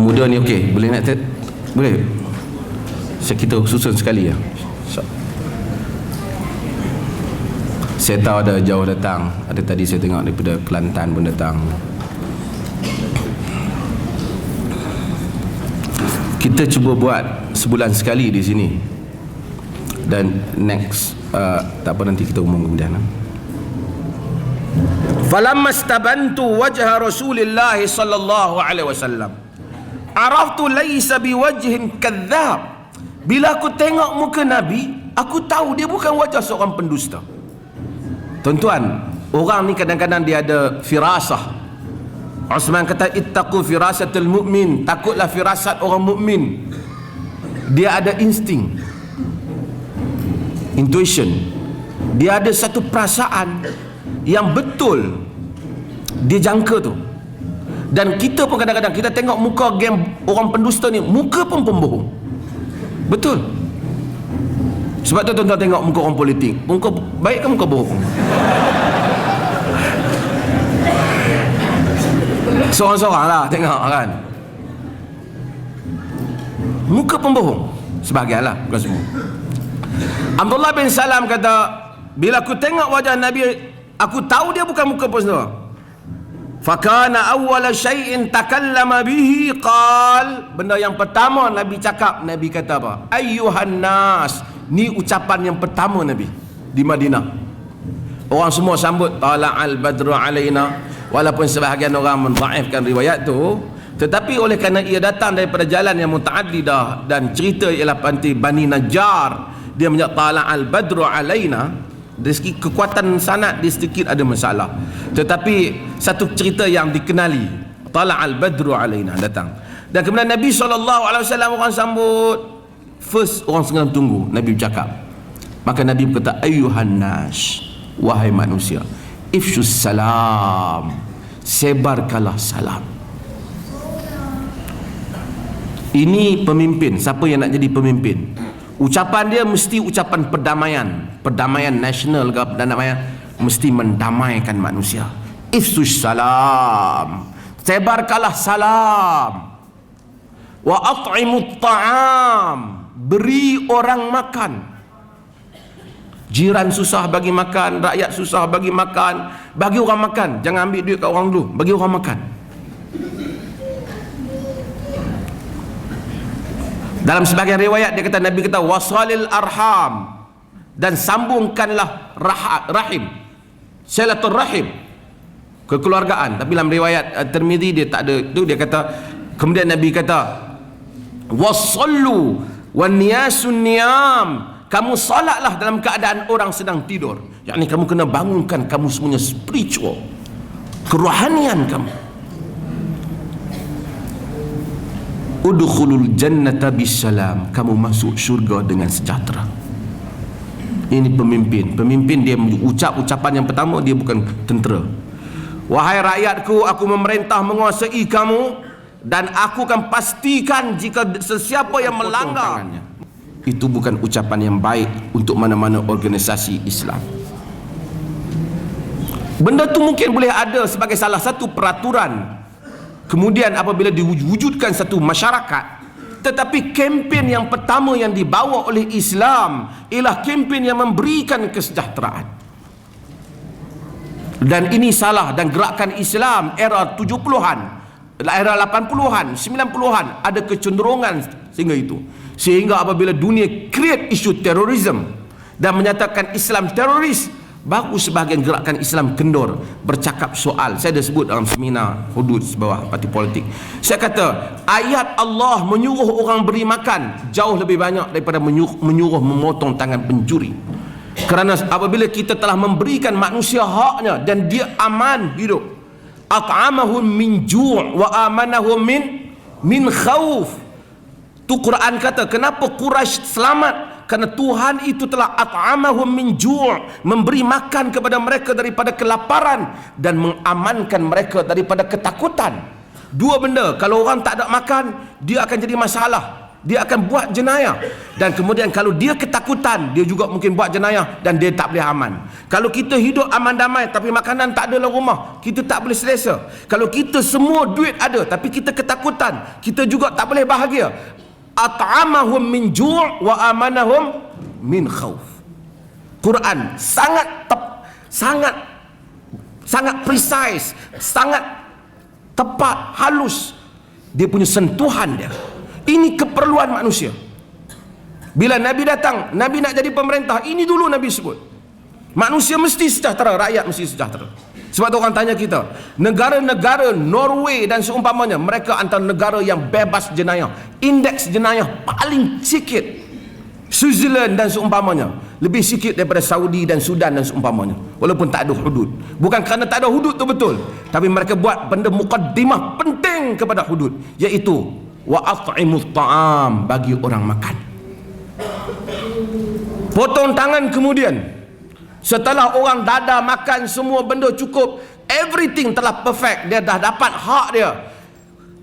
Yang muda ni okey, boleh nak boleh? Kita susun sekali ya. Saya tahu ada jauh datang. Ada tadi saya tengok daripada Kelantan pun datang. Kita cuba buat sebulan sekali di sini. Dan next tak apa, nanti kita umum kemudian. Falamma istabantu wajha Rasulillah sallallahu alaihi wasallam, araftu laysa biwajhin kadzdzab. Bila aku tengok muka Nabi, aku tahu dia bukan wajah seorang pendusta. Tuan-tuan, orang ni kadang-kadang dia ada firasah. Uthman kata ittaqu firasatul mu'min, takutlah firasat orang mukmin. Dia ada insting, intuition. Dia ada satu perasaan yang betul dia jangka tu. Dan kita pun kadang-kadang kita tengok muka geng orang pendusta ni, muka pun pembohong. Betul. Sebab tu tuan-tuan tengok muka orang politik, muka baik ke muka bohong? Seorang-seorang lah tengok kan, muka pembohong sebahagian lah, bukan semua. Abdullah bin Salam kata, bila aku tengok wajah Nabi, aku tahu dia bukan muka pendusta. Fakana awwala syai'in takallama bihi qal, benda yang pertama Nabi cakap, Nabi kata apa? Ayyuhan nas. Ni ucapan yang pertama Nabi di Madinah. Orang semua sambut tala'al badru alaina, walaupun sebahagian orang mendhaifkan riwayat tu, tetapi oleh kerana ia datang daripada jalan yang mutaaddidah dan cerita ialah panti Bani Najjar, dia menyebut tala'al badru alaina. Dari segi kekuatan sanad dia sedikit ada masalah, tetapi satu cerita yang dikenali, tala'al badru alaina datang. Dan kemudian Nabi SAW orang sambut. First orang sedang tunggu Nabi bercakap. Maka Nabi berkata, ayyuhan nas, wahai manusia, ifshus salam, sebarkanlah salam. Ini pemimpin, siapa yang nak jadi pemimpin, ucapan dia mesti ucapan perdamaian, perdamaian nasional ke perdamaian, mesti mendamaikan manusia. Ifshus salam, sebarkanlah salam. Wa at'imut ta'am, beri orang makan. Jiran susah bagi makan, rakyat susah bagi makan, bagi orang makan. Jangan ambil duit kat orang dulu, bagi orang makan. Dalam sebagian riwayat dia kata, Nabi kata wasalil arham, dan sambungkanlah rahim, silatul rahim, kekeluargaan. Tapi dalam riwayat Tirmizi dia tak ada itu. Dia kata, kemudian Nabi kata wasallu wan niyasun niyam, kamu salatlah dalam keadaan orang sedang tidur. Yakni kamu kena bangunkan kamu semuanya spiritual, kerohanian kamu. Udkhulul jannata bisalam, kamu masuk syurga dengan sejahtera. Ini pemimpin. Pemimpin dia ucap ucapan yang pertama, dia bukan tentera. Wahai rakyatku, aku memerintah menguasai kamu, dan aku akan pastikan jika sesiapa yang melanggar. Itu bukan ucapan yang baik untuk mana-mana organisasi Islam. Benda tu mungkin boleh ada sebagai salah satu peraturan kemudian apabila diwujudkan satu masyarakat, tetapi kempen yang pertama yang dibawa oleh Islam ialah kempen yang memberikan kesejahteraan. Dan ini salah, dan gerakan Islam era 70-an, era 80-an, 90-an ada kecenderungan sehingga itu. Sehingga apabila dunia create isu terorisme dan menyatakan Islam teroris, baru sebahagian gerakan Islam kendor bercakap soal. Saya dah sebut dalam seminar hudud sebawah parti politik. Saya kata ayat Allah menyuruh orang beri makan jauh lebih banyak daripada menyuruh memotong tangan pencuri. Kerana apabila kita telah memberikan manusia haknya dan dia aman hidup, at'amahum min ju' wa amanahum min khauf. Tu Quran kata, kenapa Quraisy selamat? Kerana Tuhan itu telah at'amahum min ju', memberi makan kepada mereka daripada kelaparan dan mengamankan mereka daripada ketakutan. Dua benda, kalau orang tak ada makan, dia akan jadi masalah. dia akan buat jenayah. Dan kemudian kalau dia ketakutan, dia juga mungkin buat jenayah dan dia tak boleh aman. Kalau kita hidup aman damai tapi makanan tak ada dalam rumah, kita tak boleh selesa. Kalau kita semua duit ada tapi kita ketakutan, kita juga tak boleh bahagia. At'amahum min ju' wa amanahum min khauf. Quran sangat precise, sangat tepat, halus. Dia punya sentuhan dia. Ini keperluan manusia. Bila Nabi datang, Nabi nak jadi pemerintah, ini dulu Nabi sebut. Manusia mesti sejahtera, rakyat mesti sejahtera. Sebab tu orang tanya kita, negara-negara Norway dan seumpamanya, mereka antara negara yang bebas jenayah. Indeks jenayah paling sikit. Switzerland dan seumpamanya lebih sikit daripada Saudi dan Sudan dan seumpamanya, walaupun tak ada hudud. Bukan kerana tak ada hudud tu betul, tapi mereka buat benda mukaddimah penting kepada hudud, iaitu wa at'imut ta'am, bagi orang makan. Potong tangan kemudian, setelah orang dada makan semua benda cukup, everything telah perfect, dia dah dapat hak dia.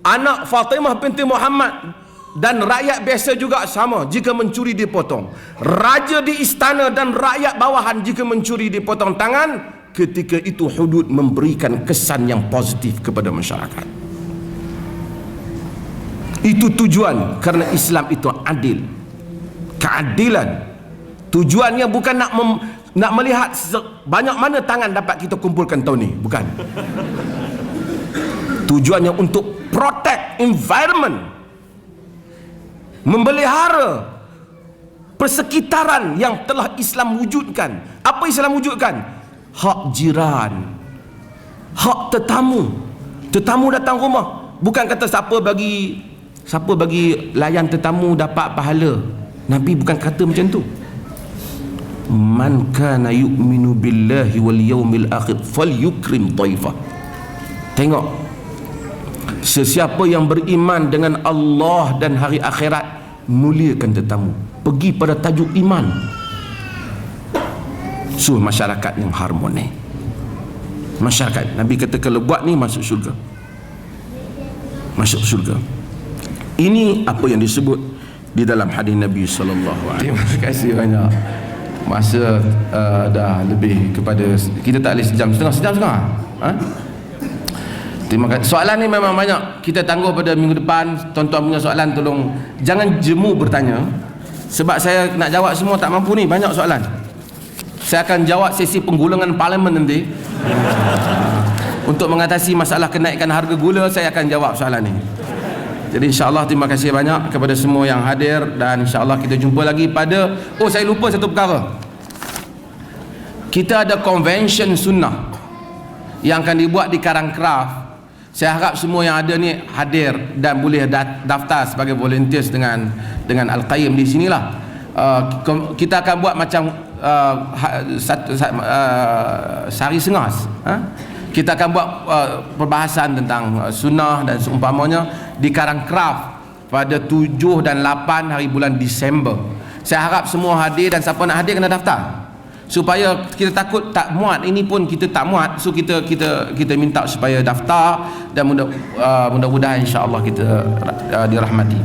Anak Fatimah binti Muhammad dan rakyat biasa juga sama, jika mencuri dipotong. Raja di istana dan rakyat bawahan jika mencuri dipotong tangan. Ketika itu hudud memberikan kesan yang positif kepada masyarakat. Itu tujuan, kerana Islam itu adil, keadilan. Tujuannya bukan nak melihat banyak mana tangan dapat kita kumpulkan tahun ni, bukan. Tujuannya untuk protect environment, memelihara persekitaran yang telah Islam wujudkan. Apa Islam wujudkan? Hak jiran, hak tetamu. Tetamu datang rumah, bukan kata siapa bagi layan tetamu dapat pahala. Nabi bukan kata macam tu. Man kana yu'minu billahi wal yawmil akhir falyukrim dhaifah. Tengok, sesiapa yang beriman dengan Allah dan hari akhirat, muliakan tetamu. Pergi pada tajuk iman. Masyarakat yang harmoni. Masyarakat, Nabi kata kalau buat ni masuk syurga. Masuk syurga. Ini apa yang disebut di dalam hadis Nabi sallallahu alaihi wasallam. Terima kasih banyak. Masa dah lebih kepada, kita tak boleh sejam setengah. Terima kasih. Soalan ni memang banyak, kita tangguh pada minggu depan. Tuan-tuan punya soalan tolong jangan jemu bertanya, sebab saya nak jawab semua tak mampu ni, banyak soalan. Saya akan jawab sesi penggulungan parlimen nanti. Untuk mengatasi masalah kenaikan harga gula, saya akan jawab soalan ni. Jadi insya-Allah terima kasih banyak kepada semua yang hadir, dan insya-Allah kita jumpa lagi pada, saya lupa satu perkara. Kita ada convention sunnah yang akan dibuat di Karangkraf. Saya harap semua yang ada ni hadir dan boleh daftar sebagai volunteers dengan Al-Qayyim di sinilah. Kita akan buat macam sehari sengas. Kita akan buat perbahasan tentang sunnah dan seumpamanya di Karangkraf pada 7 dan 8 hari bulan Disember. Saya harap semua hadir, dan siapa nak hadir kena daftar. Supaya kita takut tak muat, ini pun kita tak muat, so kita minta supaya daftar, dan mudah-mudahan insya-Allah kita dirahmati.